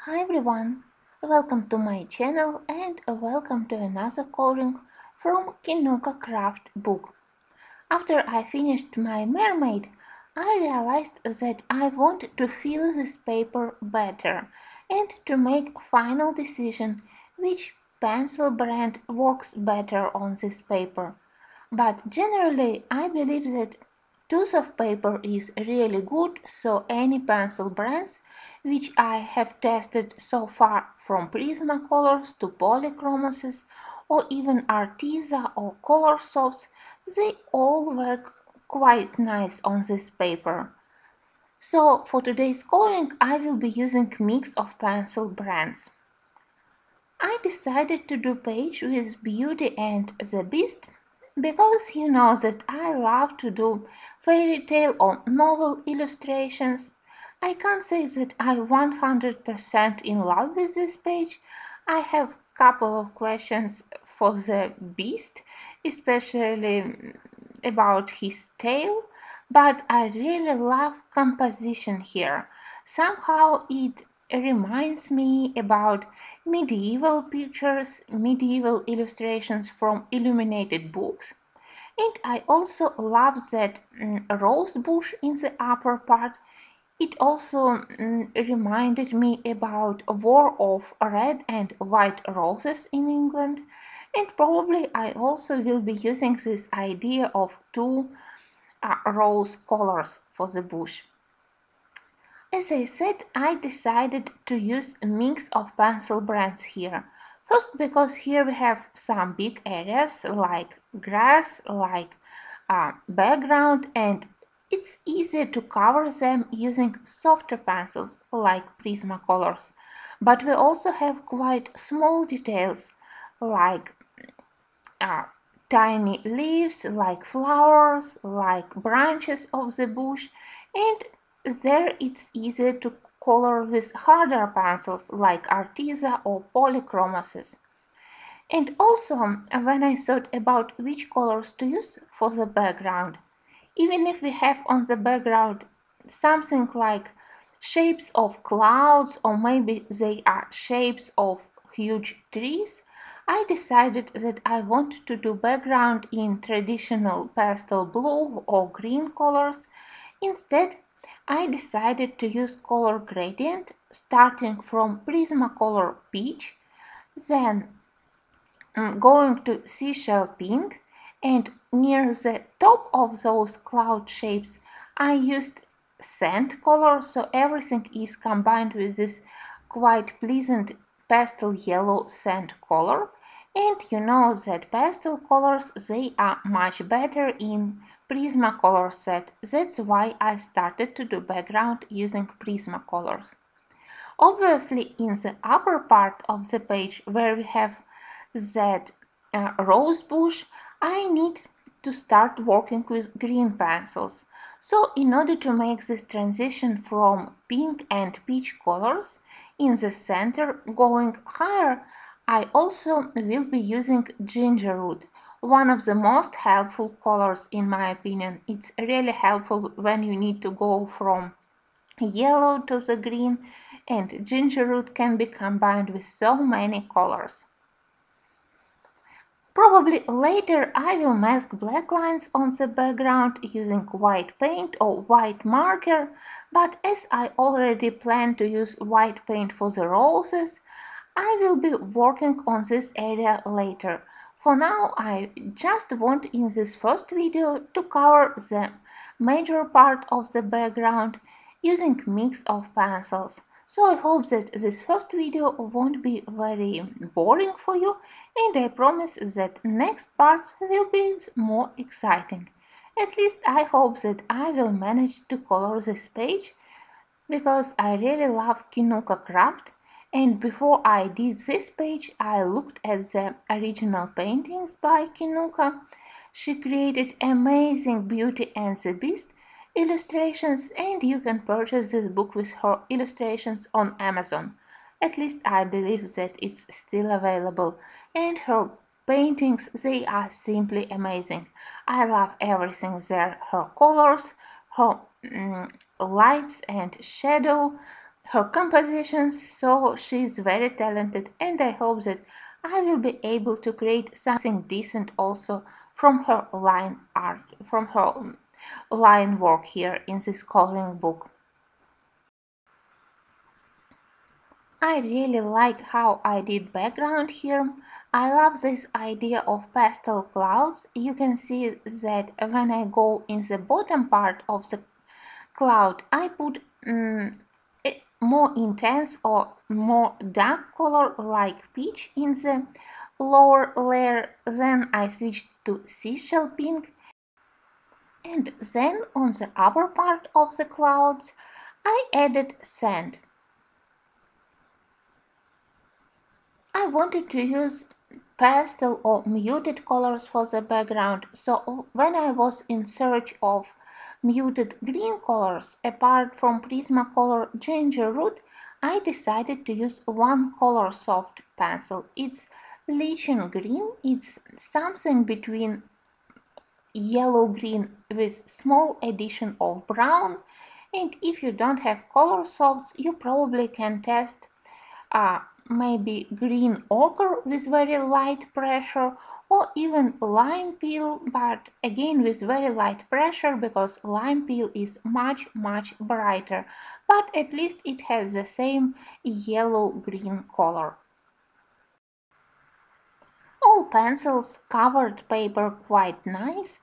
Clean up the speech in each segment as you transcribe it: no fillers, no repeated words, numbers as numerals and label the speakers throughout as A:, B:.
A: Hi everyone, welcome to my channel and welcome to another coloring from Kinuko craft book. After I finished my mermaid, I realized that I want to feel this paper better and to make a final decision which pencil brand works better on this paper. But generally I believe that tooth of paper is really good, so any pencil brands which I have tested so far, from Prismacolors to Polychromoses or even Arteza or Colorsofts, they all work quite nice on this paper. So for today's coloring I will be using mix of pencil brands. I decided to do page with Beauty and the Beast because you know that I love to do fairy tale or novel illustrations. I can't say that I'm 100% in love with this page. I have couple of questions for the Beast, especially about his tail, but I really love composition here. Somehow it reminds me about medieval pictures, medieval illustrations from illuminated books. And I also love that rose bush in the upper part. It also reminded me about a war of red and white roses in England. And probably I also will be using this idea of two rose colors for the bush. As I said, I decided to use a mix of pencil brands here. First, because here we have some big areas like grass, like background, and it's easy to cover them using softer pencils like Prismacolors. But we also have quite small details like uh, tiny leaves, like flowers, like branches of the bush, and there it's easier to color with harder pencils like Arteza or Polychromoses. And also, when I thought about which colors to use for the background, even if we have on the background something like shapes of clouds or maybe they are shapes of huge trees, I decided that I want to do background in traditional pastel blue or green colors. Instead, I decided to use color gradient starting from Prismacolor peach, then going to seashell pink, and near the top of those cloud shapes I used sand color, so everything is combined with this quite pleasant pastel yellow sand color. And you know that pastel colors, they are much better in Prismacolor set. That's why I started to do background using Prismacolors. Obviously, in the upper part of the page where we have that rose bush, I need to start working with green pencils. So in order to make this transition from pink and peach colors in the center going higher, I also will be using ginger root, one of the most helpful colors in my opinion. It's really helpful when you need to go from yellow to the green, and ginger root can be combined with so many colors. Probably later I will mask black lines on the background using white paint or white marker, but as I already plan to use white paint for the roses, I will be working on this area later. For now, I just want in this first video to cover the major part of the background using mix of pencils. So I hope that this first video won't be very boring for you, and I promise that next parts will be more exciting. At least I hope that I will manage to color this page because I really love Kinuko craft, and before I did this page I looked at the original paintings by Kinuko. She created amazing Beauty and the Beast illustrations, and you can purchase this book with her illustrations on Amazon. At least I believe that it's still available, and her paintings, they are simply amazing. I love everything there, her colors, her lights and shadow, her compositions, so she's very talented, and I hope that I will be able to create something decent also from her line art, from her line work here in this coloring book. I really like how I did background here. I love this idea of pastel clouds. You can see that when I go in the bottom part of the cloud, I put more intense or more dark color like peach in the lower layer. Then I switched to seashell pink, and then on the upper part of the clouds I added sand. I wanted to use pastel or muted colors for the background, so when I was in search of muted green colors apart from Prismacolor Ginger Root, I decided to use one color soft pencil. It's Lichen Green. It's something between yellow green with small addition of brown, and if you don't have color softs you probably can test uh, maybe green ochre with very light pressure, or even lime peel, but again with very light pressure because lime peel is much brighter, but at least it has the same yellow green color. All pencils covered paper quite nice.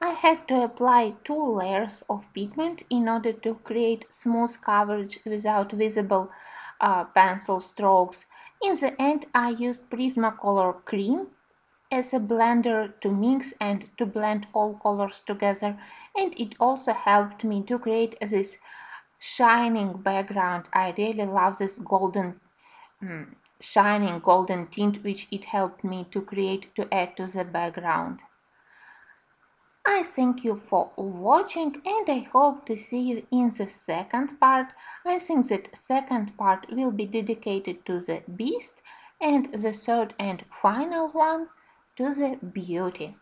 A: I had to apply 2 layers of pigment in order to create smooth coverage without visible pencil strokes. In the end I used Prismacolor cream as a blender to mix and to blend all colors together, and it also helped me to create this shining background. I really love this shining golden tint which it helped me to create to add to the background. I thank you for watching and I hope to see you in the second part. I think that second part will be dedicated to the beast and the third and final one to the beauty.